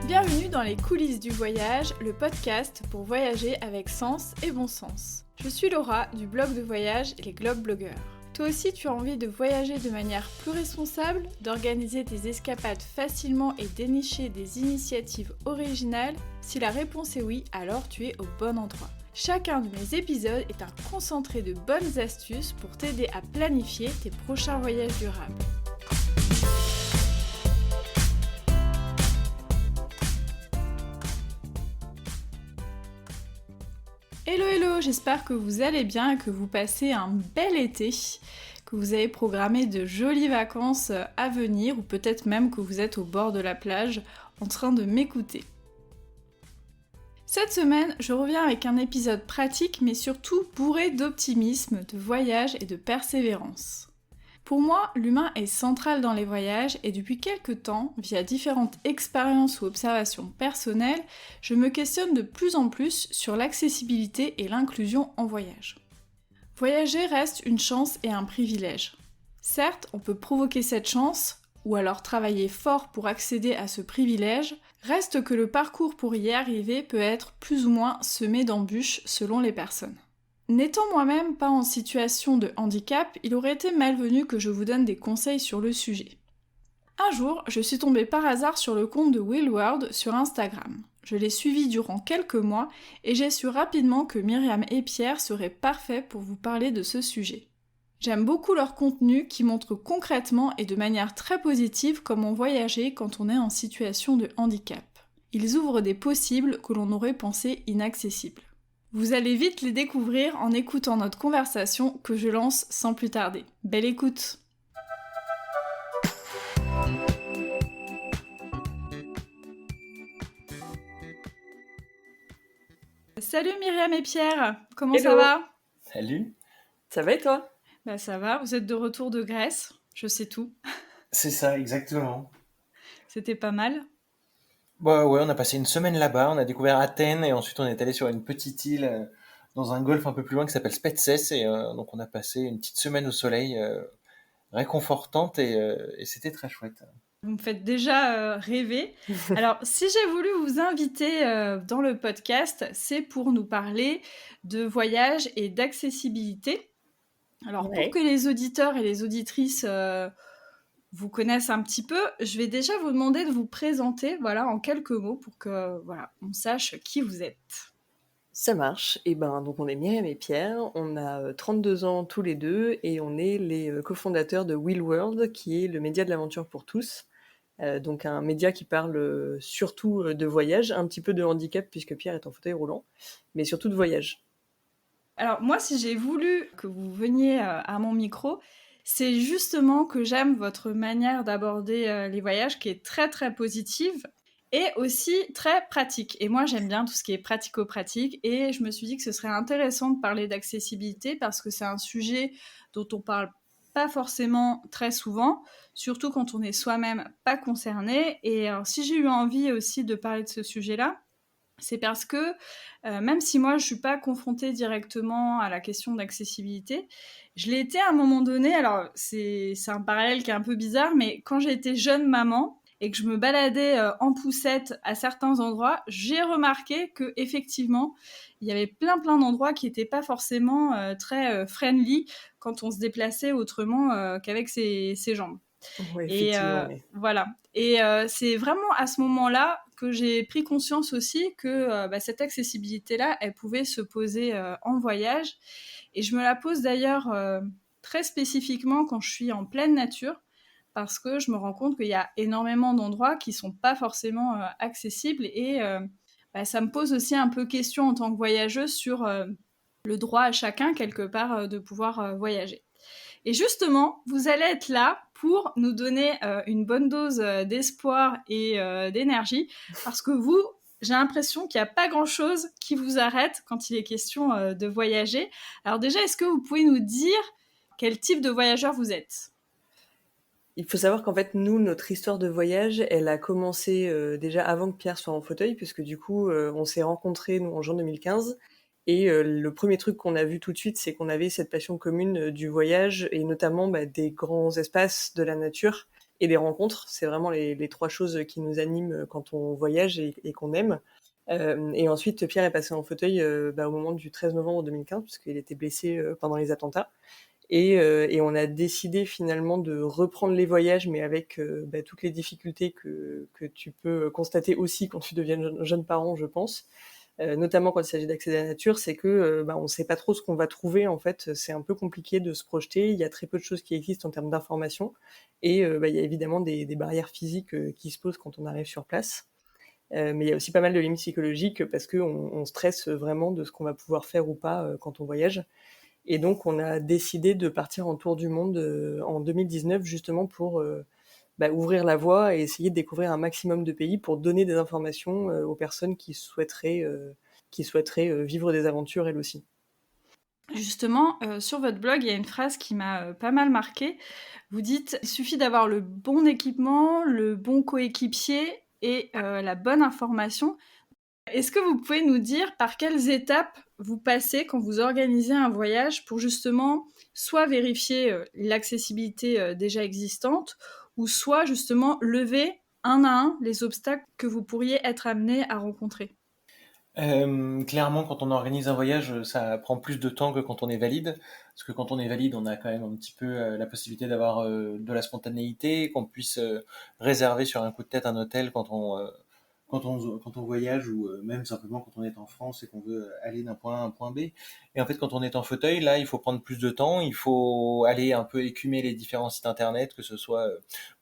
Bienvenue dans les coulisses du voyage, le podcast pour voyager avec sens et bon sens. Je suis Laura du blog de voyage Les Globe Blogueurs. Toi aussi tu as envie de voyager de manière plus responsable, d'organiser tes escapades facilement et dénicher des initiatives originales? Si la réponse est oui, alors tu es au bon endroit. Chacun de mes épisodes est un concentré de bonnes astuces pour t'aider à planifier tes prochains voyages durables. Hello, j'espère que vous allez bien et que vous passez un bel été, que vous avez programmé de jolies vacances à venir ou peut-être même que vous êtes au bord de la plage en train de m'écouter. Cette semaine, je reviens avec un épisode pratique mais surtout bourré d'optimisme, de voyage et de persévérance. Pour moi, l'humain est central dans les voyages et depuis quelques temps, via différentes expériences ou observations personnelles, je me questionne de plus en plus sur l'accessibilité et l'inclusion en voyage. Voyager reste une chance et un privilège. Certes, on peut provoquer cette chance, ou alors travailler fort pour accéder à ce privilège, reste que le parcours pour y arriver peut être plus ou moins semé d'embûches selon les personnes. N'étant moi-même pas en situation de handicap, il aurait été malvenu que je vous donne des conseils sur le sujet. Un jour, je suis tombée par hasard sur le compte de Wheelworld sur Instagram. Je l'ai suivi durant quelques mois et j'ai su rapidement que Myriam et Pierre seraient parfaits pour vous parler de ce sujet. J'aime beaucoup leur contenu qui montre concrètement et de manière très positive comment voyager quand on est en situation de handicap. Ils ouvrent des possibles que l'on aurait pensé inaccessibles. Vous allez vite les découvrir en écoutant notre conversation que je lance sans plus tarder. Belle écoute! Salut Myriam et Pierre, comment Hello. ça va? Salut. Ça va et toi? Bah ça va, vous êtes de retour de Grèce, je sais tout. C'est ça, exactement. C'était pas mal. Bah ouais, on a passé une semaine là-bas, on a découvert Athènes et ensuite on est allé sur une petite île dans un golfe un peu plus loin qui s'appelle Spetses et donc on a passé une petite semaine au soleil réconfortante et c'était très chouette. Vous me faites déjà rêver. Alors, si j'ai voulu vous inviter dans le podcast, c'est pour nous parler de voyage et d'accessibilité. Alors, pour que les auditeurs et les auditrices vous connaissent un petit peu, je vais déjà vous demander de vous présenter, voilà, en quelques mots pour que, voilà, on sache qui vous êtes. Ça marche. Et donc on est Myriam et Pierre, on a 32 ans tous les deux et on est les cofondateurs de Wheelworld, qui est le média de l'aventure pour tous. Donc un média qui parle surtout de voyage, un petit peu de handicap puisque Pierre est en fauteuil roulant, mais surtout de voyage. Alors moi, si j'ai voulu que vous veniez à mon micro, c'est justement que j'aime votre manière d'aborder les voyages qui est très très positive et aussi très pratique. Et moi, j'aime bien tout ce qui est pratico-pratique et je me suis dit que ce serait intéressant de parler d'accessibilité parce que c'est un sujet dont on parle pas forcément très souvent, surtout quand on est soi-même pas concerné. Et alors, si j'ai eu envie aussi de parler de ce sujet-là, c'est parce que même si moi je suis pas confrontée directement à la question d'accessibilité, je l'ai été à un moment donné. Alors c'est un parallèle qui est un peu bizarre, mais quand j'ai été jeune maman et que je me baladais en poussette à certains endroits, j'ai remarqué que effectivement il y avait plein d'endroits qui étaient pas forcément très friendly quand on se déplaçait autrement qu'avec ses jambes. Oui, Et effectivement. Oui. voilà. Et c'est vraiment à ce moment-là que j'ai pris conscience aussi que cette accessibilité-là, elle pouvait se poser en voyage. Et je me la pose d'ailleurs très spécifiquement quand je suis en pleine nature, parce que je me rends compte qu'il y a énormément d'endroits qui sont pas forcément accessibles. Et ça me pose aussi un peu question en tant que voyageuse sur le droit à chacun, quelque part, de pouvoir voyager. Et justement, vous allez être là pour nous donner une bonne dose d'espoir et d'énergie, parce que vous, j'ai l'impression qu'il n'y a pas grand-chose qui vous arrête quand il est question de voyager. Alors déjà, est-ce que vous pouvez nous dire quel type de voyageur vous êtes ? Il faut savoir qu'en fait, nous, notre histoire de voyage, elle a commencé déjà avant que Pierre soit en fauteuil, puisque du coup, on s'est rencontrés, nous, en juin 2015. Et le premier truc qu'on a vu tout de suite, c'est qu'on avait cette passion commune du voyage, et notamment des grands espaces de la nature. et des rencontres. C'est vraiment les 3 choses qui nous animent quand on voyage et qu'on aime. Et ensuite, Pierre est passé en fauteuil au moment du 13 novembre 2015, parce qu'il était blessé pendant les attentats. Et on a décidé finalement de reprendre les voyages, mais avec toutes les difficultés que tu peux constater aussi quand tu deviens jeune parent, je pense. Notamment quand il s'agit d'accéder à la nature, c'est que on ne sait pas trop ce qu'on va trouver. En fait, c'est un peu compliqué de se projeter. Il y a très peu de choses qui existent en termes d'information, et il y a évidemment des barrières physiques qui se posent quand on arrive sur place. Mais il y a aussi pas mal de limites psychologiques parce qu'on stresse vraiment de ce qu'on va pouvoir faire ou pas quand on voyage. Et donc, on a décidé de partir en tour du monde en 2019, justement pour ouvrir la voie et essayer de découvrir un maximum de pays pour donner des informations aux personnes qui souhaiteraient vivre des aventures elles aussi. Justement, sur votre blog, il y a une phrase qui m'a pas mal marquée. Vous dites: «Il suffit d'avoir le bon équipement, le bon coéquipier et la bonne information». Est-ce que vous pouvez nous dire par quelles étapes vous passez quand vous organisez un voyage pour justement soit vérifier l'accessibilité déjà existante, ou soit justement lever un à un les obstacles que vous pourriez être amené à rencontrer? Clairement, quand on organise un voyage, ça prend plus de temps que quand on est valide. Parce que quand on est valide, on a quand même un petit peu la possibilité d'avoir de la spontanéité, qu'on puisse réserver sur un coup de tête un hôtel quand on voyage ou même simplement quand on est en France et qu'on veut aller d'un point A à un point B. Et en fait, quand on est en fauteuil, là, il faut prendre plus de temps. Il faut aller un peu écumer les différents sites internet, que ce soit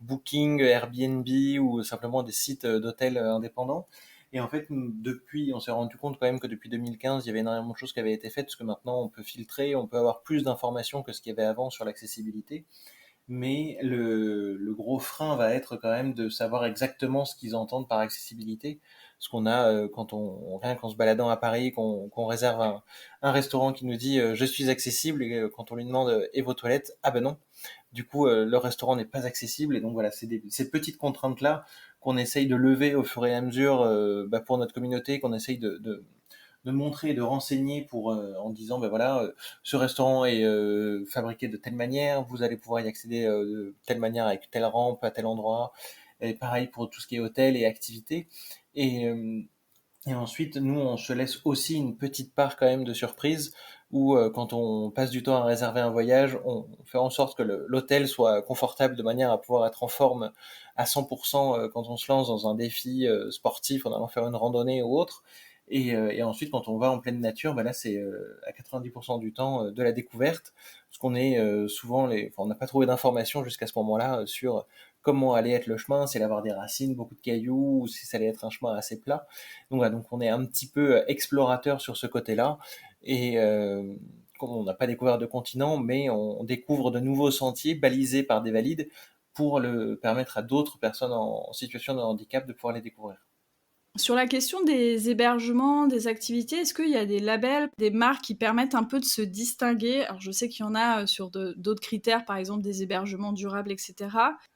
Booking, Airbnb ou simplement des sites d'hôtels indépendants. Et en fait, on s'est rendu compte quand même que depuis 2015, il y avait énormément de choses qui avaient été faites, parce que maintenant, on peut filtrer, on peut avoir plus d'informations que ce qu'il y avait avant sur l'accessibilité. Mais le gros frein va être quand même de savoir exactement ce qu'ils entendent par accessibilité. Ce qu'on a rien qu'en se baladant à Paris, qu'on réserve un restaurant qui nous dit je suis accessible, et quand on lui demande et vos toilettes, ah ben non. Du coup, le restaurant n'est pas accessible, et donc voilà, c'est ces petites contraintes-là qu'on essaye de lever au fur et à mesure pour notre communauté, qu'on essaye de montrer, de renseigner pour en disant ben voilà, ce restaurant est fabriqué de telle manière, vous allez pouvoir y accéder de telle manière avec telle rampe à tel endroit, et pareil pour tout ce qui est hôtel et activités. Et et ensuite, nous, on se laisse aussi une petite part quand même de surprise, où quand on passe du temps à réserver un voyage, on fait en sorte que l'hôtel soit confortable de manière à pouvoir être en forme à 100% quand on se lance dans un défi sportif, en allant faire une randonnée ou autre. Et ensuite, quand on va en pleine nature, là, c'est à 90% du temps de la découverte, parce qu'on est on n'a pas trouvé d'informations jusqu'à ce moment-là sur comment allait être le chemin, s'il allait avoir des racines, beaucoup de cailloux, ou si ça allait être un chemin assez plat. Donc voilà, donc on est un petit peu explorateur sur ce côté-là, et comme on n'a pas découvert de continent, mais on découvre de nouveaux sentiers balisés par des valides pour le permettre à d'autres personnes en situation de handicap de pouvoir les découvrir. Sur la question des hébergements, des activités, est-ce qu'il y a des labels, des marques qui permettent un peu de se distinguer? Alors je sais qu'il y en a sur d'autres critères, par exemple des hébergements durables, etc.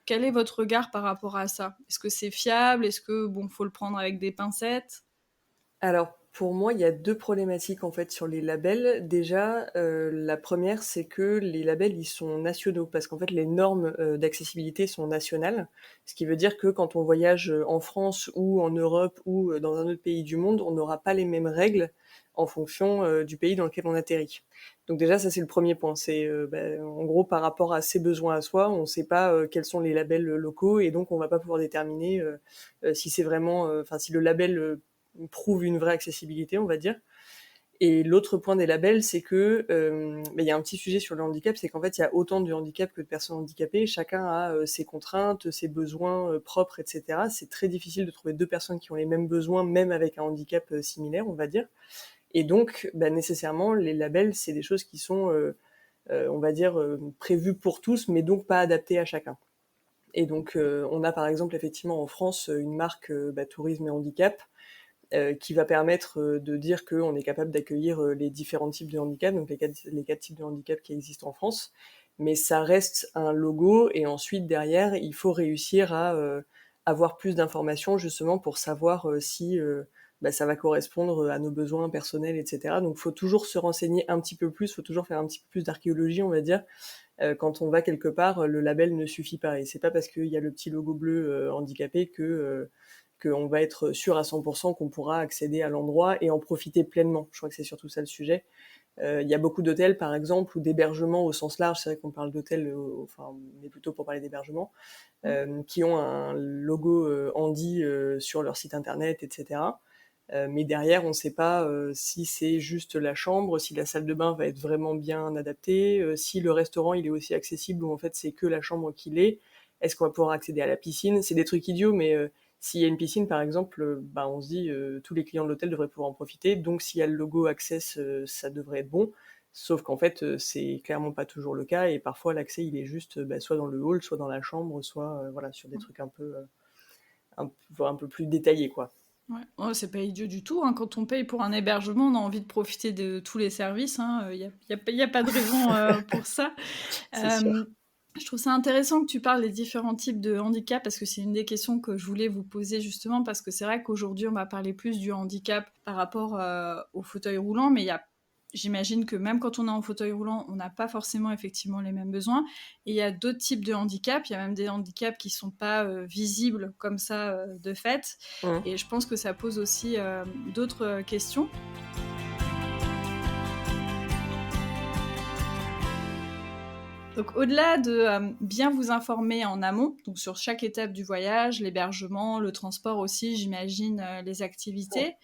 Quel est votre regard par rapport à ça? Est-ce que c'est fiable? Est-ce que faut le prendre avec des pincettes? Alors, pour moi, il y a 2 problématiques, en fait, sur les labels. Déjà, la première, c'est que les labels, ils sont nationaux parce qu'en fait, les normes, d'accessibilité sont nationales. Ce qui veut dire que quand on voyage, en France ou en Europe ou, dans un autre pays du monde, on n'aura pas les mêmes règles en fonction, du pays dans lequel on atterrit. Donc déjà, ça, c'est le premier point. C'est, en gros, par rapport à ses besoins à soi, on ne sait pas, quels sont les labels, locaux, et donc on va pas pouvoir déterminer, si c'est vraiment, si le label, prouve une vraie accessibilité, on va dire. Et l'autre point des labels, c'est que il y a un petit sujet sur le handicap, c'est qu'en fait, il y a autant de handicap que de personnes handicapées. Chacun a ses contraintes, ses besoins propres, etc. C'est très difficile de trouver deux personnes qui ont les mêmes besoins, même avec un handicap similaire, on va dire. Et donc, nécessairement, les labels, c'est des choses qui sont, on va dire, prévues pour tous, mais donc pas adaptées à chacun. Et donc, on a par exemple effectivement en France une marque Tourisme et Handicap, qui va permettre de dire qu'on est capable d'accueillir les différents types de handicap, donc les quatre types de handicap qui existent en France. Mais ça reste un logo, et ensuite derrière, il faut réussir à avoir plus d'informations justement pour savoir si ça va correspondre à nos besoins personnels, etc. Donc, faut toujours se renseigner un petit peu plus, faut toujours faire un petit peu plus d'archéologie, on va dire. Quand on va quelque part, le label ne suffit pas. Et c'est pas parce qu'il y a le petit logo bleu handicapé qu'on va être sûr à 100% qu'on pourra accéder à l'endroit et en profiter pleinement. Je crois que c'est surtout ça le sujet. Il y a beaucoup d'hôtels, par exemple, ou d'hébergements au sens large, c'est vrai qu'on parle d'hôtels, enfin, mais plutôt pour parler d'hébergements, qui ont un logo handi sur leur site internet, etc. Mais derrière, on ne sait pas si c'est juste la chambre, si la salle de bain va être vraiment bien adaptée, si le restaurant il est aussi accessible ou en fait c'est que la chambre qui l'est. Est-ce qu'on va pouvoir accéder à la piscine? C'est des trucs idiots, mais s'il y a une piscine par exemple, on se dit tous les clients de l'hôtel devraient pouvoir en profiter. Donc s'il y a le logo Access, ça devrait être bon. Sauf qu'en fait, c'est clairement pas toujours le cas et parfois l'accès il est juste soit dans le hall, soit dans la chambre, soit voilà sur des trucs un peu plus détaillés quoi. Ouais. Oh, c'est pas idiot du tout, hein. Quand on paye pour un hébergement, on a envie de profiter de tous les services, hein. Y a pas de raison pour ça. C'est sûr. Je trouve ça intéressant que tu parles des différents types de handicap parce que c'est une des questions que je voulais vous poser justement parce que c'est vrai qu'aujourd'hui on va parler plus du handicap par rapport au fauteuil roulant, mais j'imagine que même quand on est en fauteuil roulant, on n'a pas forcément effectivement les mêmes besoins. Et il y a d'autres types de handicap. Il y a même des handicaps qui ne sont pas visibles comme ça de fait. Mmh. Et je pense que ça pose aussi d'autres questions. Donc au-delà de bien vous informer en amont, donc sur chaque étape du voyage, l'hébergement, le transport aussi, j'imagine, les activités,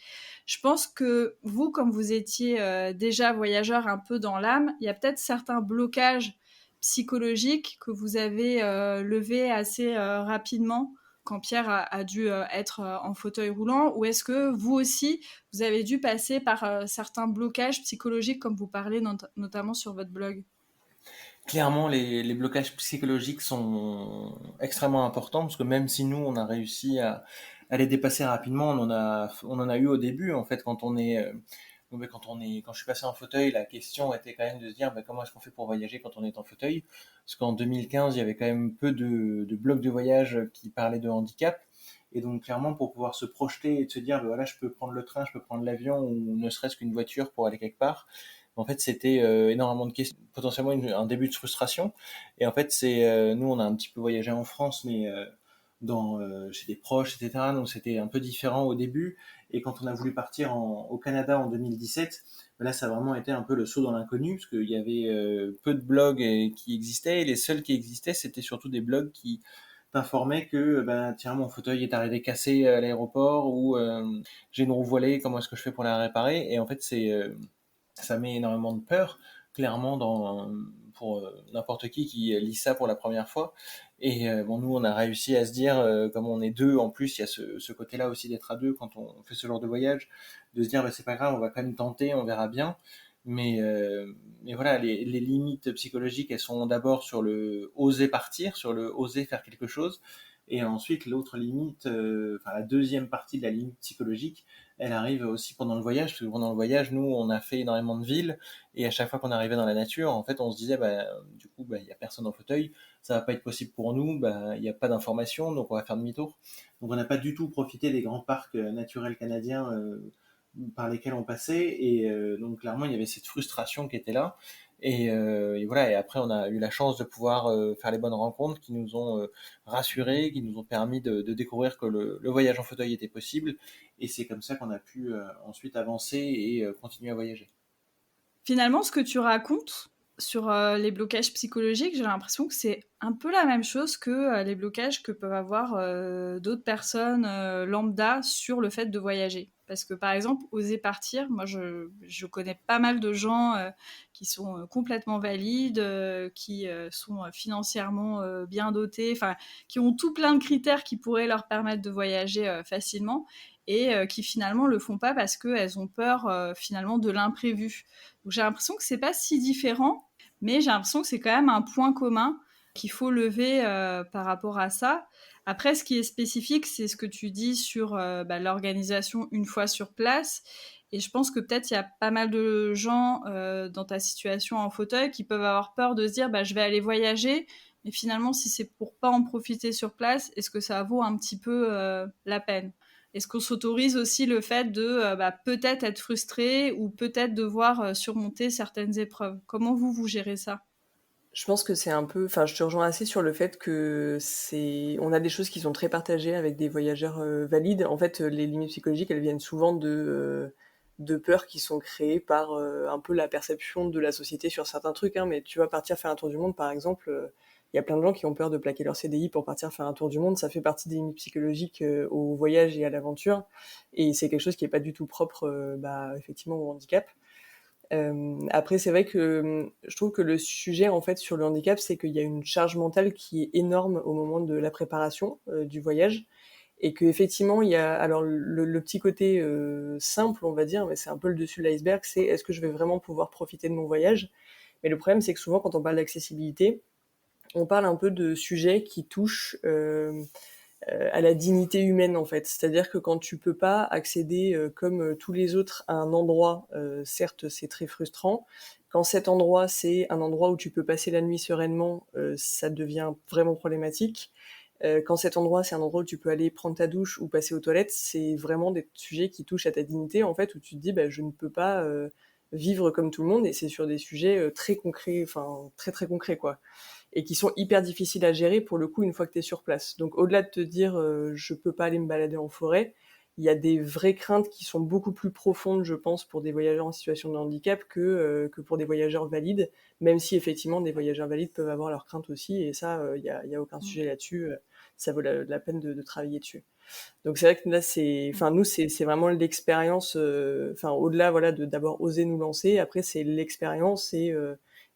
je pense que vous, comme vous étiez déjà voyageur un peu dans l'âme, il y a peut-être certains blocages psychologiques que vous avez levés assez rapidement quand Pierre a dû être en fauteuil roulant, ou est-ce que vous aussi, vous avez dû passer par certains blocages psychologiques comme vous parlez notamment sur votre blog? Clairement, les blocages psychologiques sont extrêmement importants parce que même si nous, on a réussi à les dépasser rapidement, on en a eu au début, en fait, quand je suis passé en fauteuil, la question était quand même de se dire, comment est-ce qu'on fait pour voyager quand on est en fauteuil? Parce qu'en 2015, il y avait quand même peu de blogs de voyage qui parlaient de handicap. Et donc, clairement, pour pouvoir se projeter et de se dire, voilà, je peux prendre le train, je peux prendre l'avion ou ne serait-ce qu'une voiture pour aller quelque part. En fait, c'était énormément de questions, potentiellement un début de frustration. Et en fait, nous, on a un petit peu voyagé en France, mais chez des proches, etc. Donc, c'était un peu différent au début. Et quand on a voulu partir au Canada en 2017, là, ça a vraiment été un peu le saut dans l'inconnu, parce qu'il y avait peu de blogs qui existaient. Et les seuls qui existaient, c'était surtout des blogs qui t'informaient que, tiens, mon fauteuil est arrivé cassé à l'aéroport, ou j'ai une roue voilée, comment est-ce que je fais pour la réparer? Et en fait, ça met énormément de peur, clairement, pour n'importe qui lit ça pour la première fois. Et nous, on a réussi à se dire, comme on est deux, en plus, il y a ce côté-là aussi d'être à deux quand on fait ce genre de voyage, de se dire, c'est pas grave, on va quand même tenter, on verra bien. Mais voilà, les limites psychologiques, elles sont d'abord sur le oser partir, sur le oser faire quelque chose. Et ensuite, l'autre limite, la deuxième partie de la limite psychologique, elle arrive aussi pendant le voyage, parce que pendant le voyage, nous, on a fait énormément de villes, et à chaque fois qu'on arrivait dans la nature, en fait, on se disait, du coup, il y a personne en fauteuil, ça va pas être possible pour nous, il y a pas d'information, donc on va faire demi-tour. Donc on n'a pas du tout profité des grands parcs naturels canadiens par lesquels on passait, et donc clairement, il y avait cette frustration qui était là. Et voilà, et après on a eu la chance de pouvoir faire les bonnes rencontres qui nous ont rassurés, qui nous ont permis de découvrir que le voyage en fauteuil était possible, et c'est comme ça qu'on a pu ensuite avancer et continuer à voyager. Finalement, ce que tu racontes sur les blocages psychologiques, j'ai l'impression que c'est un peu la même chose que les blocages que peuvent avoir d'autres personnes lambda sur le fait de voyager. Parce que par exemple, oser partir, moi je connais pas mal de gens qui sont complètement valides, qui sont financièrement bien dotés, enfin qui ont tout plein de critères qui pourraient leur permettre de voyager facilement et qui finalement le font pas parce qu'elles ont peur finalement de l'imprévu. Donc j'ai l'impression que c'est pas si différent, mais j'ai l'impression que c'est quand même un point commun qu'il faut lever par rapport à ça. Après, ce qui est spécifique, c'est ce que tu dis sur l'organisation une fois sur place. Et je pense que peut-être il y a pas mal de gens dans ta situation en fauteuil qui peuvent avoir peur de se dire je vais aller voyager, Et finalement, si c'est pour pas en profiter sur place, est-ce que ça vaut un petit peu la peine? Est-ce qu'on s'autorise aussi le fait de peut-être être frustré ou peut-être devoir surmonter certaines épreuves? Comment vous gérez ça? Je pense que c'est un peu, enfin, je te rejoins assez sur le fait que on a des choses qui sont très partagées avec des voyageurs valides. En fait, les limites psychologiques, elles viennent souvent de peurs qui sont créées par un peu la perception de la société sur certains trucs, hein. Mais tu vas partir faire un tour du monde, par exemple, il y a plein de gens qui ont peur de plaquer leur CDI pour partir faire un tour du monde. Ça fait partie des limites psychologiques au voyage et à l'aventure. Et c'est quelque chose qui est pas du tout propre, effectivement, au handicap. Après, c'est vrai que je trouve que le sujet en fait sur le handicap, c'est qu'il y a une charge mentale qui est énorme au moment de la préparation du voyage, et que effectivement il y a alors le petit côté simple, on va dire, mais c'est un peu le dessus de l'iceberg, c'est est-ce que je vais vraiment pouvoir profiter de mon voyage. Mais le problème, c'est que souvent quand on parle d'accessibilité, on parle un peu de sujets qui touchent à la dignité humaine en fait. C'est-à-dire que quand tu peux pas accéder comme tous les autres à un endroit, certes c'est très frustrant. Quand cet endroit c'est un endroit où tu peux passer la nuit sereinement, ça devient vraiment problématique. Quand cet endroit c'est un endroit où tu peux aller prendre ta douche ou passer aux toilettes, c'est vraiment des sujets qui touchent à ta dignité en fait, où tu te dis bah, je ne peux pas vivre comme tout le monde, et c'est sur des sujets très concrets, enfin très très concrets quoi, et qui sont hyper difficiles à gérer pour le coup une fois que tu es sur place. Donc au-delà de te dire je peux pas aller me balader en forêt, il y a des vraies craintes qui sont beaucoup plus profondes, je pense, pour des voyageurs en situation de handicap que pour des voyageurs valides, même si effectivement des voyageurs valides peuvent avoir leurs craintes aussi, et ça, y a aucun sujet là-dessus, ça vaut la peine de travailler dessus. Donc c'est vrai que là, enfin nous, c'est vraiment l'expérience, enfin au-delà, voilà, de d'abord oser nous lancer. Après, c'est l'expérience et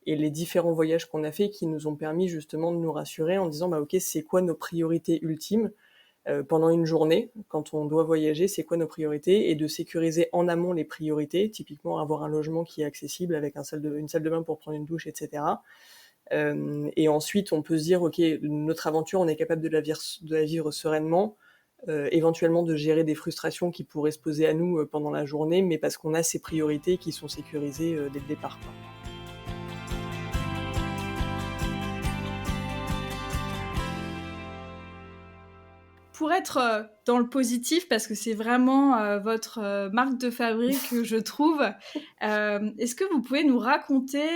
les différents voyages qu'on a fait qui nous ont permis justement de nous rassurer en disant, bah ok, c'est quoi nos priorités ultimes pendant une journée quand on doit voyager, c'est quoi nos priorités, et de sécuriser en amont les priorités, typiquement avoir un logement qui est accessible avec une salle de bain pour prendre une douche, etc. Et ensuite, on peut se dire, ok, notre aventure, on est capable de la vivre sereinement, éventuellement de gérer des frustrations qui pourraient se poser à nous pendant la journée, mais parce qu'on a ces priorités qui sont sécurisées dès le départ, quoi. Pour être dans le positif, parce que c'est vraiment votre marque de fabrique, je trouve, est-ce que vous pouvez nous raconter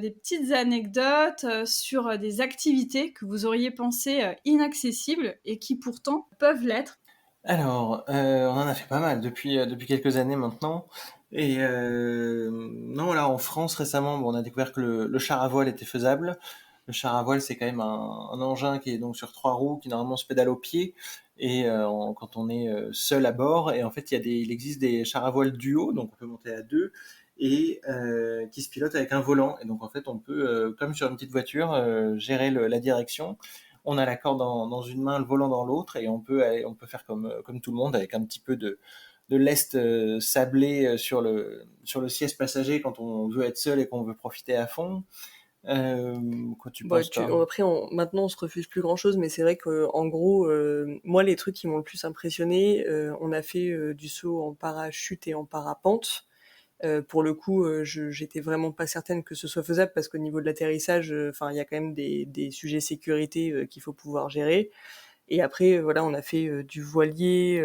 des petites anecdotes sur des activités que vous auriez pensées inaccessibles et qui pourtant peuvent l'être? Alors, on en a fait pas mal depuis quelques années maintenant. Et non, là en France récemment, bon, on a découvert que le char à voile était faisable. Le char à voile, c'est quand même un engin qui est donc sur trois roues, qui normalement se pédale au pied, et quand on est seul à bord. Et en fait, il existe des chars à voile duo, donc on peut monter à deux, et qui se pilotent avec un volant. Et donc en fait, on peut, comme sur une petite voiture, gérer la direction. On a la corde dans une main, le volant dans l'autre, et on peut faire comme tout le monde, avec un petit peu de lest sablé sur le siège passager quand on veut être seul et qu'on veut profiter à fond. Quoi tu Bon, penses, toi? après, maintenant, on se refuse plus grand-chose, mais c'est vrai que, en gros, moi, les trucs qui m'ont le plus impressionné, on a fait du saut en parachute et en parapente. Pour le coup, j'étais vraiment pas certaine que ce soit faisable parce qu'au niveau de l'atterrissage, enfin, il y a quand même des sujets sécurité qu'il faut pouvoir gérer. Et après, voilà, on a fait du voilier.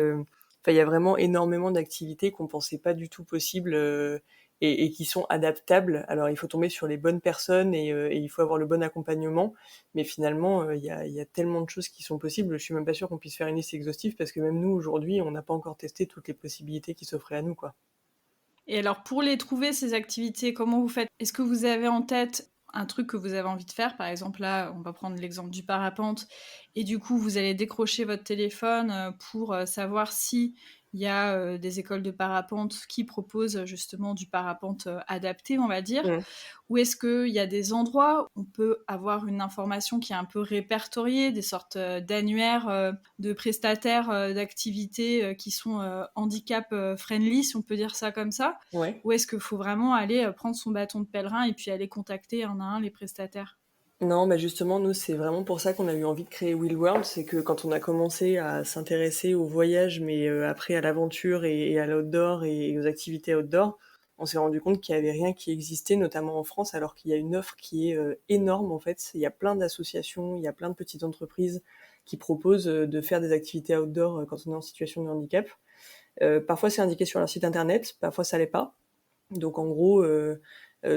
Enfin, il y a vraiment énormément d'activités qu'on pensait pas du tout possibles et qui sont adaptables. Alors, il faut tomber sur les bonnes personnes et il faut avoir le bon accompagnement. Mais finalement, il y a tellement de choses qui sont possibles. Je suis même pas sûre qu'on puisse faire une liste exhaustive parce que même nous, aujourd'hui, on n'a pas encore testé toutes les possibilités qui s'offraient à nous, quoi. Et alors, pour les trouver, ces activités, comment vous faites? Est-ce que vous avez en tête un truc que vous avez envie de faire? Par exemple, là, on va prendre l'exemple du parapente, et du coup, vous allez décrocher votre téléphone pour savoir si il y a des écoles de parapente qui proposent justement du parapente adapté, on va dire. Mm. Ou est-ce qu'il y a des endroits où on peut avoir une information qui est un peu répertoriée, des sortes d'annuaires de prestataires d'activités qui sont handicap friendly, si on peut dire ça comme ça? Ouais. Ou est-ce qu'il faut vraiment aller prendre son bâton de pèlerin et puis aller contacter un à un les prestataires? Non, bah justement, nous, c'est vraiment pour ça qu'on a eu envie de créer Wheel World. C'est que quand on a commencé à s'intéresser au voyage, mais après à l'aventure et à l'outdoor et aux activités outdoor, on s'est rendu compte qu'il y avait rien qui existait, notamment en France, alors qu'il y a une offre qui est énorme en fait. Il y a plein d'associations, il y a plein de petites entreprises qui proposent de faire des activités outdoor quand on est en situation de handicap. Parfois c'est indiqué sur leur site internet, parfois ça l'est pas. Donc en gros,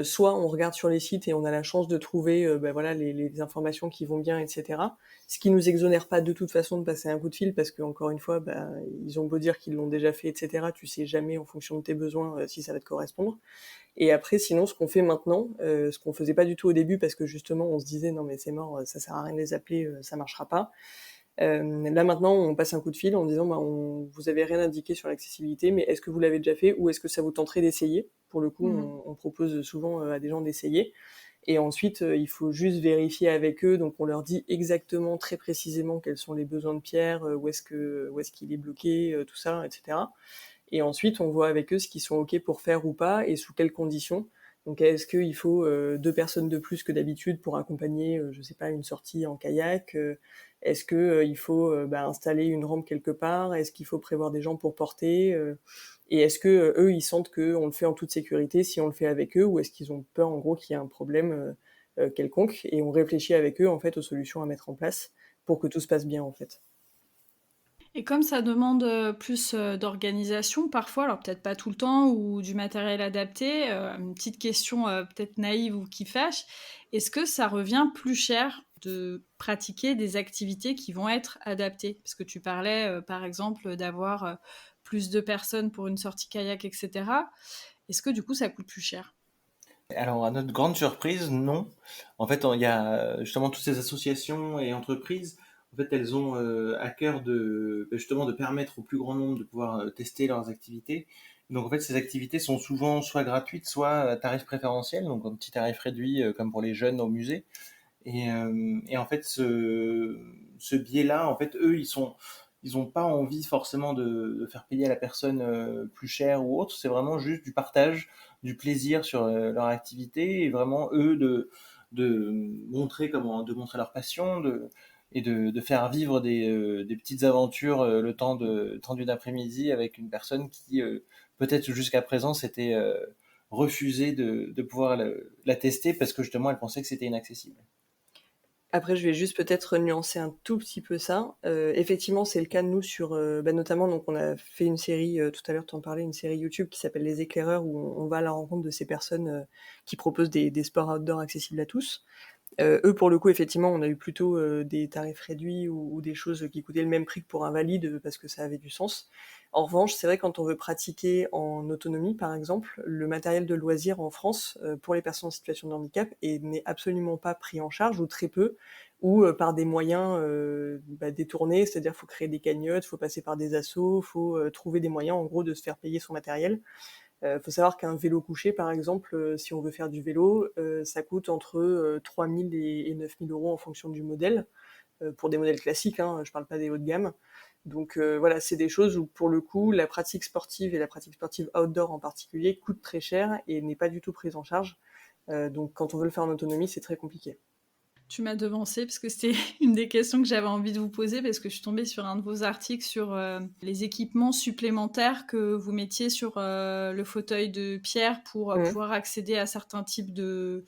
soit on regarde sur les sites et on a la chance de trouver voilà, les informations qui vont bien, etc. Ce qui nous exonère pas de toute façon de passer un coup de fil parce qu'encore une fois, ils ont beau dire qu'ils l'ont déjà fait, etc. Tu sais jamais en fonction de tes besoins si ça va te correspondre. Et après, sinon, ce qu'on fait maintenant, ce qu'on faisait pas du tout au début parce que justement on se disait non mais c'est mort, ça sert à rien de les appeler, ça marchera pas. Là maintenant, on passe un coup de fil en disant vous avez rien indiqué sur l'accessibilité, mais est-ce que vous l'avez déjà fait ou est-ce que ça vous tenterait d'essayer? Pour le coup, on propose souvent à des gens d'essayer. Et ensuite, il faut juste vérifier avec eux. Donc, on leur dit exactement, très précisément, quels sont les besoins de Pierre, où est-ce qu'il est bloqué, tout ça, etc. Et ensuite, on voit avec eux ce qu'ils sont OK pour faire ou pas et sous quelles conditions. Donc, est-ce qu'il faut 2 personnes de plus que d'habitude pour accompagner, je sais pas, une sortie en kayak? Est-ce que il faut installer une rampe quelque part? Est-ce qu'il faut prévoir des gens pour porter? Et est-ce que eux, ils sentent qu'on le fait en toute sécurité si on le fait avec eux, ou est-ce qu'ils ont peur, en gros, qu'il y ait un problème quelconque? Et on réfléchit avec eux, en fait, aux solutions à mettre en place pour que tout se passe bien, en fait. Et comme ça demande plus d'organisation parfois, alors peut-être pas tout le temps, ou du matériel adapté, une petite question peut-être naïve ou qui fâche, est-ce que ça revient plus cher de pratiquer des activités qui vont être adaptées? Parce que tu parlais par exemple d'avoir plus de personnes pour une sortie kayak, etc. Est-ce que du coup ça coûte plus cher? Alors, à notre grande surprise, non. En fait, il y a justement toutes ces associations et entreprises. En fait, elles ont à cœur justement de permettre au plus grand nombre de pouvoir tester leurs activités. Donc, en fait, ces activités sont souvent soit gratuites, soit à tarif préférentiel, donc un petit tarif réduit comme pour les jeunes au musée. Et en fait, ce biais-là, en fait, eux, ils ont pas envie forcément de faire payer à la personne plus cher ou autre. C'est vraiment juste du partage, du plaisir sur leur activité et vraiment eux de de montrer leur passion, de faire vivre des petites aventures le temps d'une après-midi avec une personne qui peut-être jusqu'à présent s'était refusée de pouvoir la tester parce que justement elle pensait que c'était inaccessible. Après, je vais juste peut-être nuancer un tout petit peu ça. Effectivement, c'est le cas de nous sur, notamment, donc on a fait une série, tout à l'heure tu en parlais, une série YouTube qui s'appelle Les Éclaireurs, où on va à la rencontre de ces personnes qui proposent des sports outdoor accessibles à tous. Eux, pour le coup, effectivement, on a eu plutôt des tarifs réduits ou des choses qui coûtaient le même prix que pour un valide parce que ça avait du sens. En revanche, c'est vrai quand on veut pratiquer en autonomie, par exemple, le matériel de loisir en France pour les personnes en situation de handicap n'est absolument pas pris en charge ou très peu, ou par des moyens détournés, c'est-à-dire faut créer des cagnottes, faut passer par des assos, faut trouver des moyens en gros de se faire payer son matériel. Faut savoir qu'un vélo couché, par exemple, si on veut faire du vélo, ça coûte entre 3 000 et 9 000 euros en fonction du modèle, pour des modèles classiques, hein, je parle pas des hauts de gamme. Donc voilà, c'est des choses où pour le coup, la pratique sportive et la pratique sportive outdoor en particulier coûte très cher et n'est pas du tout prise en charge. Donc quand on veut le faire en autonomie, c'est très compliqué. Tu m'as devancé parce que c'était une des questions que j'avais envie de vous poser parce que je suis tombée sur un de vos articles sur les équipements supplémentaires que vous mettiez sur le fauteuil de Pierre pour pouvoir accéder à certains types de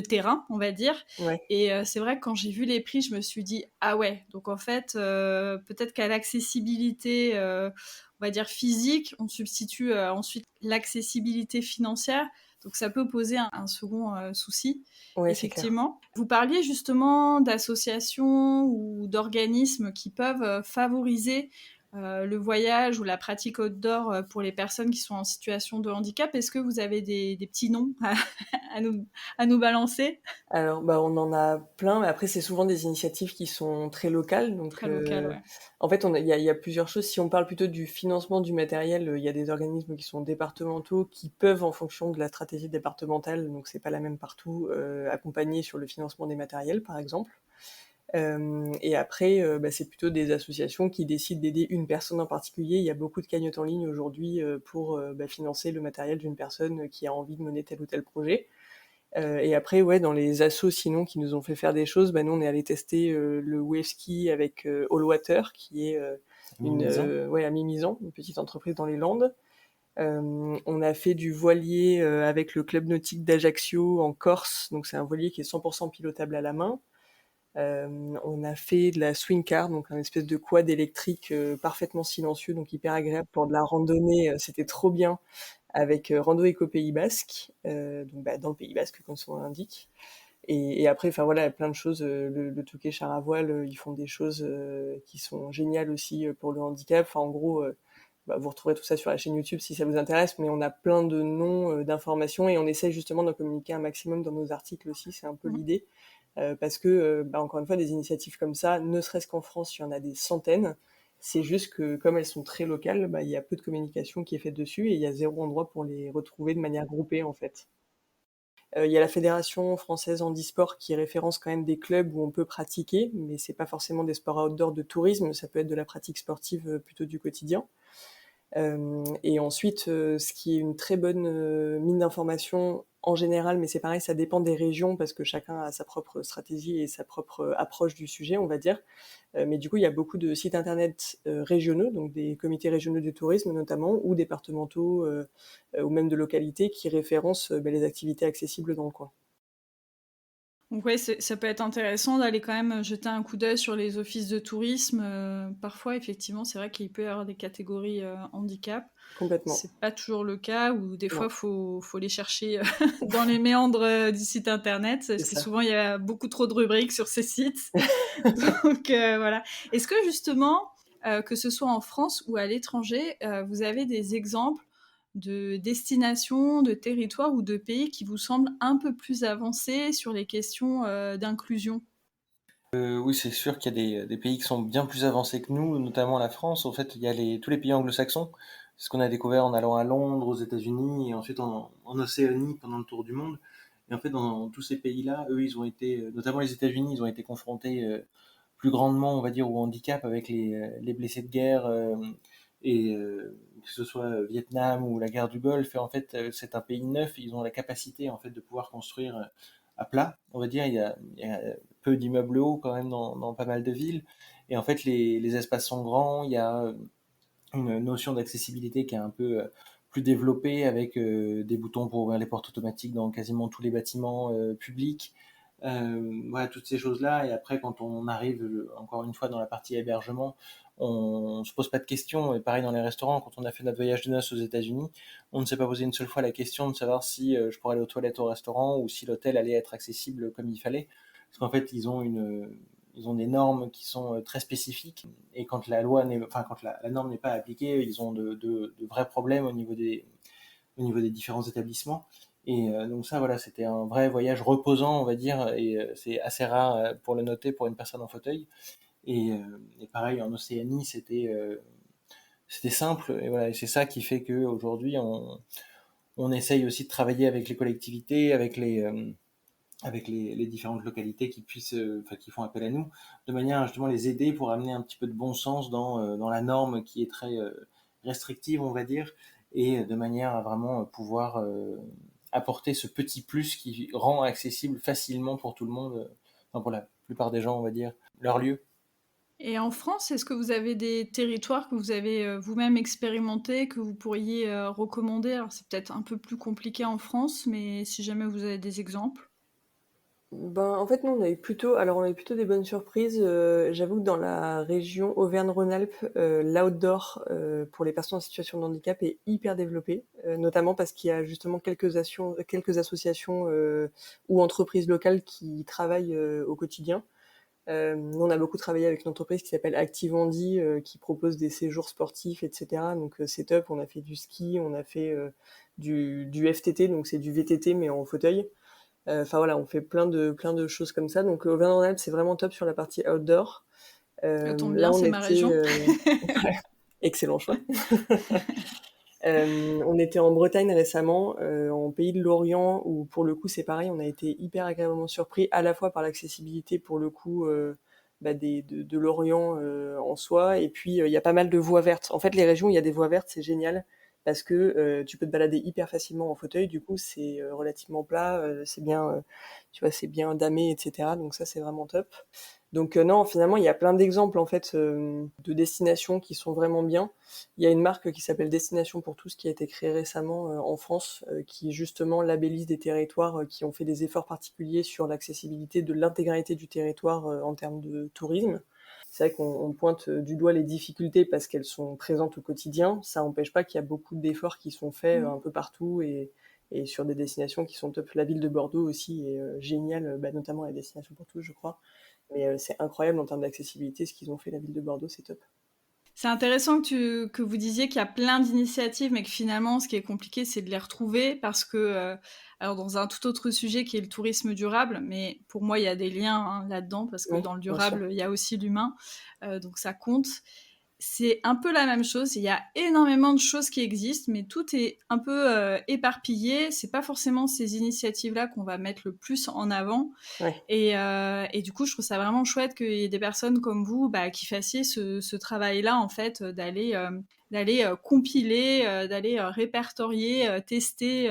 terrain, on va dire. Ouais. Et c'est vrai que quand j'ai vu les prix, je me suis dit, ah ouais, donc en fait, peut-être qu'à l'accessibilité, on va dire physique, on substitue ensuite l'accessibilité financière. Donc ça peut poser un second souci. Ouais, c'est clair. Effectivement. Vous parliez justement d'associations ou d'organismes qui peuvent favoriser le voyage ou la pratique outdoor pour les personnes qui sont en situation de handicap. Est-ce que vous avez des petits noms à nous balancer? Alors, on en a plein, mais après, c'est souvent des initiatives qui sont très locales. Donc, Très local, ouais. en fait, il y a plusieurs choses. Si on parle plutôt du financement du matériel, il y a des organismes qui sont départementaux qui peuvent, en fonction de la stratégie départementale, donc c'est pas la même partout, accompagner sur le financement des matériels, par exemple. Et après, c'est plutôt des associations qui décident d'aider une personne en particulier. Il y a beaucoup de cagnottes en ligne aujourd'hui pour financer le matériel d'une personne qui a envie de mener tel ou tel projet. Et après, ouais, dans les assos sinon qui nous ont fait faire des choses, nous on est allé tester le wave ski avec All Water, qui est à Mimizan, une petite entreprise dans les Landes. On a fait du voilier avec le club nautique d'Ajaccio en Corse, donc c'est un voilier qui est 100% pilotable à la main. On a fait de la swing car, donc un espèce de quad électrique parfaitement silencieux, donc hyper agréable pour de la randonnée. C'était trop bien avec Rando Eco Pays Basque, donc dans le Pays Basque comme son nom l'indique. Et après, enfin voilà, plein de choses. Le Touquet Char à voile, ils font des choses qui sont géniales aussi pour le handicap. Enfin, en gros, vous retrouverez tout ça sur la chaîne YouTube si ça vous intéresse, mais on a plein de noms, d'informations et on essaye justement d'en communiquer un maximum dans nos articles aussi. C'est un peu l'idée. Parce que, encore une fois, des initiatives comme ça, ne serait-ce qu'en France, il y en a des centaines. C'est juste que, comme elles sont très locales, il y a peu de communication qui est faite dessus et il y a zéro endroit pour les retrouver de manière groupée, en fait. Il y a la Fédération française handisport qui référence quand même des clubs où on peut pratiquer, mais c'est pas forcément des sports outdoor de tourisme, ça peut être de la pratique sportive plutôt du quotidien. Et ensuite, ce qui est une très bonne mine d'informations en général, mais c'est pareil, ça dépend des régions parce que chacun a sa propre stratégie et sa propre approche du sujet, on va dire. Mais du coup, il y a beaucoup de sites internet régionaux, donc des comités régionaux du tourisme notamment, ou départementaux, ou même de localités qui référencent les activités accessibles dans le coin. Donc ouais, ça peut être intéressant d'aller quand même jeter un coup d'œil sur les offices de tourisme. Parfois, effectivement, c'est vrai qu'il peut y avoir des catégories handicap. Complètement. C'est pas toujours le cas, ou des fois, Non, faut les chercher dans les méandres du site internet, c'est parce que ça. souvent, il y a beaucoup trop de rubriques sur ces sites. Donc voilà. Est-ce que justement, que ce soit en France ou à l'étranger, vous avez des exemples de destinations, de territoires ou de pays qui vous semblent un peu plus avancés sur les questions d'inclusion? Oui, c'est sûr qu'il y a des pays qui sont bien plus avancés que nous, notamment la France. En fait, il y a tous les pays anglo-saxons. C'est ce qu'on a découvert en allant à Londres, aux États-Unis et ensuite en Océanie pendant le tour du monde. Et en fait, dans tous ces pays-là, eux, ils ont été, notamment les États-Unis, ils ont été confrontés plus grandement, on va dire, au handicap avec les blessés de guerre et que ce soit Vietnam ou la guerre du Golfe. Et en fait, c'est un pays neuf. Ils ont la capacité en fait de pouvoir construire à plat. On va dire, il y a peu d'immeubles hauts quand même dans pas mal de villes. Et en fait, les espaces sont grands. Il y a une notion d'accessibilité qui est un peu plus développée avec des boutons pour ouvrir les portes automatiques dans quasiment tous les bâtiments publics. Voilà, toutes ces choses-là. Et après, quand on arrive, encore une fois, dans la partie hébergement, on se pose pas de questions. Et pareil dans les restaurants, quand on a fait notre voyage de noces aux États-Unis, on ne s'est pas posé une seule fois la question de savoir si je pourrais aller aux toilettes au restaurant ou si l'hôtel allait être accessible comme il fallait. Parce qu'en fait, ils ont des normes qui sont très spécifiques. Et quand quand la norme n'est pas appliquée, ils ont de vrais problèmes au niveau des différents établissements. Et donc ça, voilà, c'était un vrai voyage reposant, on va dire, et c'est assez rare pour le noter pour une personne en fauteuil. Et pareil, en Océanie, c'était simple, et voilà, et c'est ça qui fait qu'aujourd'hui, on essaye aussi de travailler avec les collectivités, avec les différentes localités qui puissent, enfin, qui font appel à nous, de manière à justement les aider pour amener un petit peu de bon sens dans la norme qui est très restrictive, on va dire, et de manière à vraiment pouvoir apporter ce petit plus qui rend accessible facilement pour tout le monde, enfin pour la plupart des gens, on va dire, leur lieu. Et en France, est-ce que vous avez des territoires que vous avez vous-même expérimentés, que vous pourriez recommander? Alors c'est peut-être un peu plus compliqué en France, mais si jamais vous avez des exemples. En fait, nous, on a eu plutôt des bonnes surprises. J'avoue que dans la région Auvergne-Rhône-Alpes, l'outdoor pour les personnes en situation de handicap est hyper développé, notamment parce qu'il y a justement quelques associations ou entreprises locales qui travaillent au quotidien. Nous, on a beaucoup travaillé avec une entreprise qui s'appelle Activandi, qui propose des séjours sportifs, etc. Donc c'est top. On a fait du ski, on a fait du FTT, donc c'est du VTT mais en fauteuil. Enfin voilà, on fait plein de choses comme ça. Donc Auvergne-Rhône-Alpes, c'est vraiment top sur la partie outdoor. Ça tombe Là, bien, on c'est ma était région. excellent choix. On était en Bretagne récemment, en pays de l'Orient, où pour le coup c'est pareil, on a été hyper agréablement surpris à la fois par l'accessibilité pour le coup de l'Orient en soi, et puis il y a pas mal de voies vertes. En fait, les régions où il y a des voies vertes, c'est génial parce que tu peux te balader hyper facilement en fauteuil, du coup c'est relativement plat, c'est bien, tu vois, c'est bien damé, etc. Donc ça c'est vraiment top. Donc non, finalement il y a plein d'exemples en fait de destinations qui sont vraiment bien. Il y a une marque qui s'appelle Destination pour tous qui a été créée récemment en France, qui justement labellise des territoires qui ont fait des efforts particuliers sur l'accessibilité de l'intégralité du territoire en termes de tourisme. C'est vrai qu'on pointe du doigt les difficultés parce qu'elles sont présentes au quotidien. Ça n'empêche pas qu'il y a beaucoup d'efforts qui sont faits un peu partout et sur des destinations qui sont top. La ville de Bordeaux aussi est géniale, notamment la destination pour tous, je crois. Mais c'est incroyable en termes d'accessibilité, ce qu'ils ont fait, la ville de Bordeaux, c'est top. C'est intéressant que vous disiez qu'il y a plein d'initiatives, mais que finalement, ce qui est compliqué, c'est de les retrouver parce que, alors dans un tout autre sujet qui est le tourisme durable, mais pour moi, il y a des liens là-dedans parce que Oui, dans le bien sûr. durable, il y a aussi l'humain, donc ça compte. C'est un peu la même chose. Il y a énormément de choses qui existent, mais tout est un peu éparpillé. C'est pas forcément ces initiatives-là qu'on va mettre le plus en avant. Ouais. Et du coup, je trouve ça vraiment chouette qu'il y ait des personnes comme vous qui fassiez ce travail-là, en fait, d'aller compiler, d'aller répertorier, tester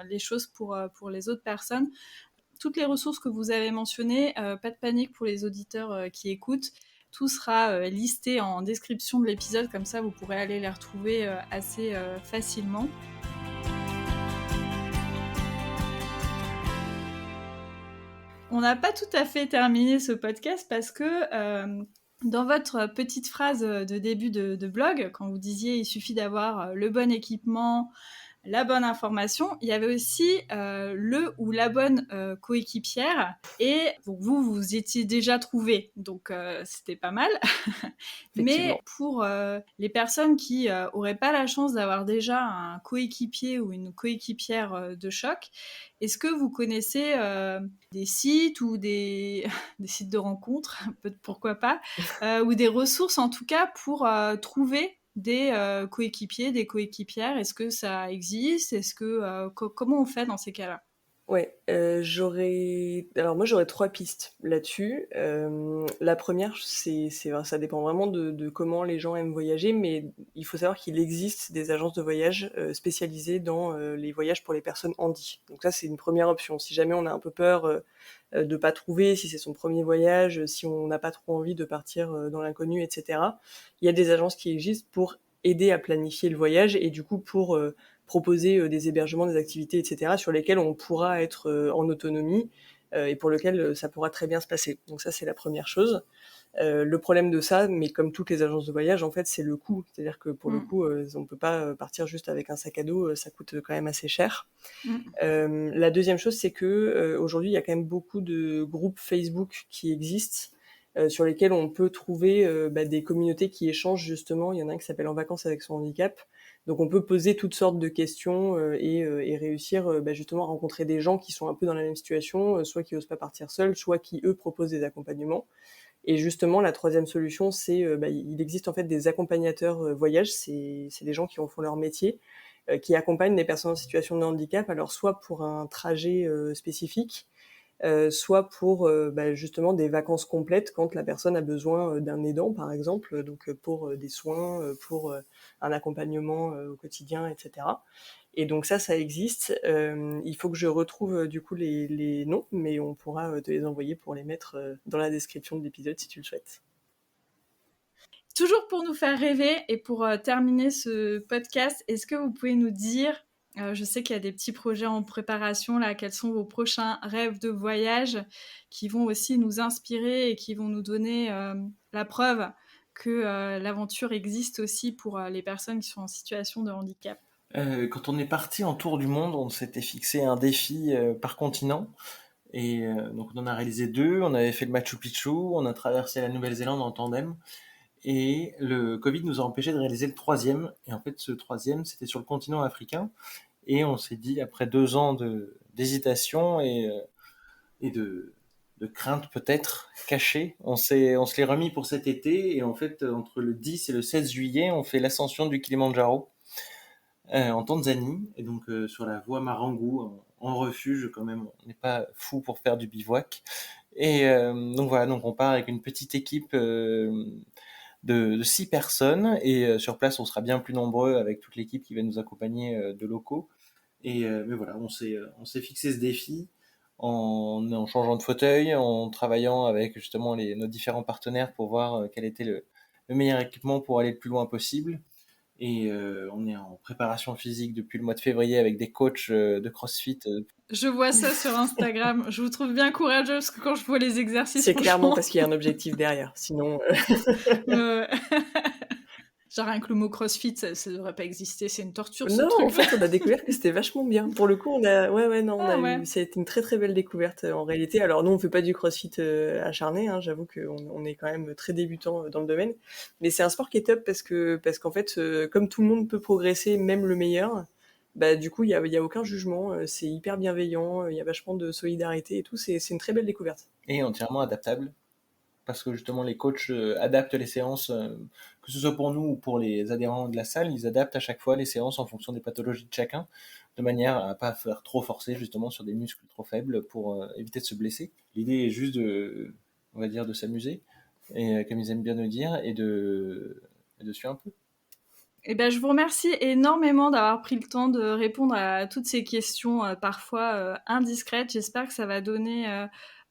les choses pour les autres personnes. Toutes les ressources que vous avez mentionnées, pas de panique pour les auditeurs qui écoutent. Tout sera listé en description de l'épisode, comme ça vous pourrez aller les retrouver assez facilement. On n'a pas tout à fait terminé ce podcast parce que dans votre petite phrase de début de blog, quand vous disiez il suffit d'avoir le bon équipement, la bonne information, il y avait aussi le ou la bonne coéquipière. Et donc vous étiez déjà trouvé, donc c'était pas mal. Mais Effectivement. pour les personnes qui auraient pas la chance d'avoir déjà un coéquipier ou une coéquipière de choc, est-ce que vous connaissez des sites ou des, des sites de rencontres, pourquoi pas, ou des ressources en tout cas pour trouver des coéquipiers, des coéquipières? Est-ce que ça existe? Est-ce que comment on fait dans ces cas-là? Ouais, alors moi j'aurais 3 pistes là-dessus. La première, ça dépend vraiment de comment les gens aiment voyager, mais il faut savoir qu'il existe des agences de voyage, spécialisées dans, les voyages pour les personnes handi. Donc ça, c'est une première option. Si jamais on a un peu peur, de pas trouver, si c'est son premier voyage, si on n'a pas trop envie de partir, dans l'inconnu et cetera, il y a des agences qui existent pour aider à planifier le voyage et du coup pour, proposer des hébergements, des activités, etc., sur lesquelles on pourra être en autonomie et pour lesquelles ça pourra très bien se passer. Donc ça, c'est la première chose. Le problème de ça, mais comme toutes les agences de voyage, en fait, c'est le coût. C'est-à-dire que pour le Mm. coup, on peut pas partir juste avec un sac à dos, ça coûte quand même assez cher. Mm. La deuxième chose, c'est que aujourd'hui, il y a quand même beaucoup de groupes Facebook qui existent. Sur lesquels on peut trouver des communautés qui échangent justement. Il y en a un qui s'appelle En vacances avec son handicap. Donc on peut poser toutes sortes de questions et réussir justement à rencontrer des gens qui sont un peu dans la même situation, soit qui osent pas partir seuls, soit qui eux proposent des accompagnements. Et justement, la troisième solution, c'est il existe en fait des accompagnateurs voyage. C'est des gens qui en font leur métier, qui accompagnent des personnes en situation de handicap, alors soit pour un trajet spécifique, soit pour justement des vacances complètes quand la personne a besoin d'un aidant, par exemple, donc pour des soins, pour un accompagnement au quotidien, etc. Et donc ça existe. Il faut que je retrouve du coup les noms, mais on pourra te les envoyer pour les mettre dans la description de l'épisode si tu le souhaites. Toujours pour nous faire rêver et pour terminer ce podcast, est-ce que vous pouvez nous dire, je sais qu'il y a des petits projets en préparation là, quels sont vos prochains rêves de voyage qui vont aussi nous inspirer et qui vont nous donner la preuve que l'aventure existe aussi pour les personnes qui sont en situation de handicap? Quand on est parti en tour du monde, on s'était fixé un défi par continent. Et donc on en a réalisé 2. On avait fait le Machu Picchu, on a traversé la Nouvelle-Zélande en tandem. Et le Covid nous a empêché de réaliser le 3e. Et en fait, ce 3e, c'était sur le continent africain. Et on s'est dit, après 2 ans d'hésitation et de crainte peut-être cachée, on se l'est remis pour cet été. Et en fait, entre le 10 et le 16 juillet, on fait l'ascension du Kilimandjaro en Tanzanie. Et donc sur la voie Marangu, en refuge quand même. On n'est pas fou pour faire du bivouac. Et donc voilà, donc on part avec une petite équipe de 6 personnes. Et sur place, on sera bien plus nombreux avec toute l'équipe qui va nous accompagner de locaux. Mais voilà, on s'est fixé ce défi en changeant de fauteuil, en travaillant avec justement nos différents partenaires pour voir quel était le meilleur équipement pour aller le plus loin possible. Et on est en préparation physique depuis le mois de février avec des coachs de CrossFit. Je vois ça sur Instagram. Je vous trouve bien courageux parce que quand je vois les exercices, C'est clairement parce qu'il y a un objectif derrière. Sinon, genre rien que le mot CrossFit, ça devrait pas exister. C'est une torture, ce non, truc. en fait, on a découvert que c'était vachement bien. Pour le coup, on a Ouais. ça a été une très très belle découverte en réalité. Alors nous, on fait pas du CrossFit acharné, hein, j'avoue qu'on est quand même très débutant dans le domaine. Mais c'est un sport qui est top parce qu'en fait, comme tout le monde peut progresser, même le meilleur, bah du coup, il y a aucun jugement. C'est hyper bienveillant. Il y a vachement de solidarité et tout. C'est une très belle découverte. Et entièrement adaptable, parce que justement les coachs adaptent les séances, que ce soit pour nous ou pour les adhérents de la salle, ils adaptent à chaque fois les séances en fonction des pathologies de chacun, de manière à pas faire trop forcer justement sur des muscles trop faibles pour éviter de se blesser. L'idée est juste on va dire, de s'amuser, et comme ils aiment bien nous dire, et de suivre un peu. Eh ben, je vous remercie énormément d'avoir pris le temps de répondre à toutes ces questions parfois indiscrètes. J'espère que ça va donner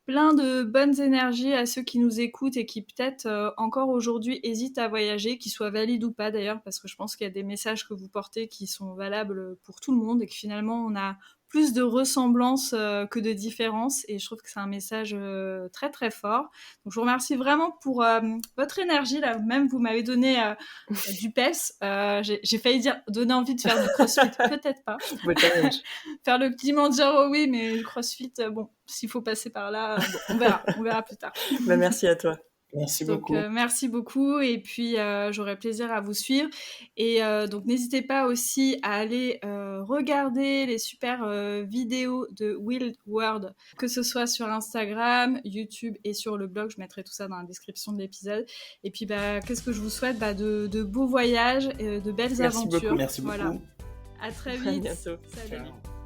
plein de bonnes énergies à ceux qui nous écoutent et qui peut-être encore aujourd'hui hésitent à voyager, qu'ils soient valides ou pas d'ailleurs, parce que je pense qu'il y a des messages que vous portez qui sont valables pour tout le monde et que finalement on a plus de ressemblances que de différences, et je trouve que c'est un message très très fort. Donc je vous remercie vraiment pour votre énergie, là même vous m'avez donné du PES, j'ai failli dire donner envie de faire du CrossFit, peut-être pas. Faire le Kilimanjaro, oui, mais le CrossFit, bon, s'il faut passer par là, bon, on verra plus tard. Bah, merci à toi. Merci Donc, beaucoup. merci beaucoup, et puis j'aurai plaisir à vous suivre. Et donc, n'hésitez pas aussi à aller regarder les super vidéos de Wild World, que ce soit sur Instagram, YouTube et sur le blog. Je mettrai tout ça dans la description de l'épisode. Et puis, qu'est-ce que je vous souhaite, de beaux voyages, de belles aventures. Merci beaucoup. Voilà. À très vite. À bientôt. Salut. Ciao.